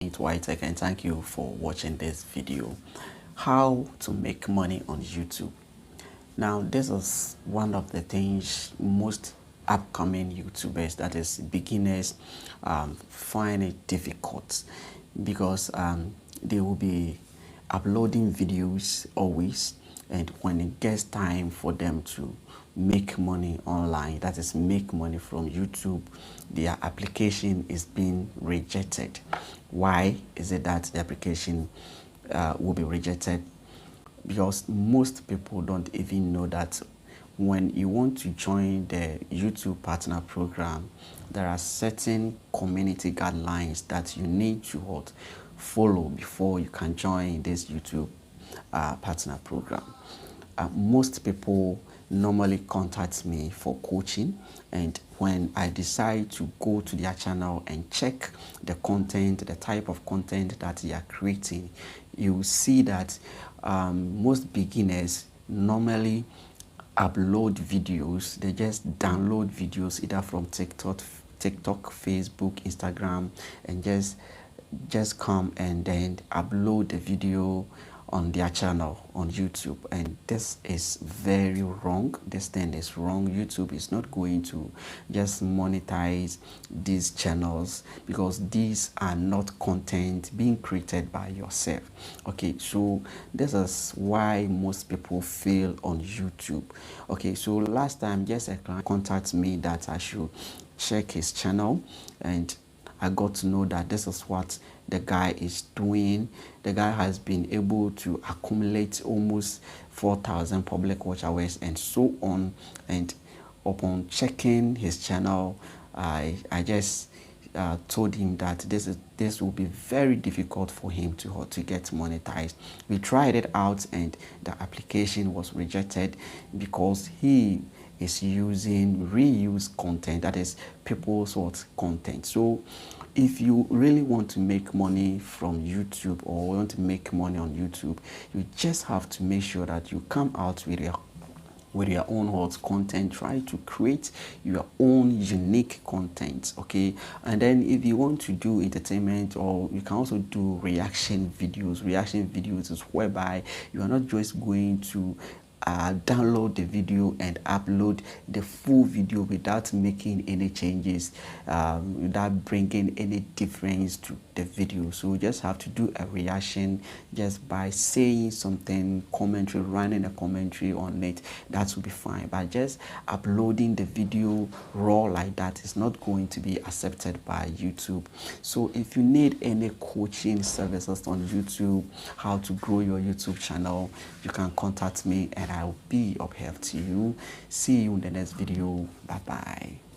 it's Whitek, and thank you for watching this video. How to make money on YouTube. Now, this is one of the things most upcoming YouTubers, that is beginners, find it difficult because they will be uploading videos always, and when it gets time for them to make money online, that is make money from YouTube, their application is being rejected. Why is it that the application will be rejected? Because most people don't even know that when you want to join the YouTube partner program, there are certain community guidelines that you need to follow before you can join this YouTube partner program. Most people normally contact me for coaching, and when I decide to go to their channel and check the content, the type of content that they are creating, you see that most beginners normally upload videos. They just download videos either from TikTok, Facebook, Instagram, and just come and then upload the video on their channel on YouTube. And this is very wrong. This thing is wrong. YouTube is not going to just monetize these channels because these are not content being created by yourself. Okay, so this is why most people fail on YouTube. Okay, so last time just a client contacted me that I should check his channel, and I got to know that this is what the guy is doing. The guy has been able to accumulate almost 4,000 public watch hours and so on. And upon checking his channel, I just told him that this will be very difficult for him to get monetized. We tried it out and the application was rejected because he is using reuse content, that is people's content. So if you really want to make money from YouTube or want to make money on YouTube, you just have to make sure that you come out with your own content. Try to create your own unique content. Okay, and then if you want to do entertainment, or you can also do reaction videos is whereby you are not just going to download the video and upload the full video without making any changes, without bringing any difference to the video. So you just have to do a reaction just by saying something, commentary, running a commentary on it. That will be fine. But just uploading the video raw like that is not going to be accepted by YouTube. So if you need any coaching services on YouTube, how to grow your YouTube channel, you can contact me and I'll be of help to you. See you in the next video. Bye bye.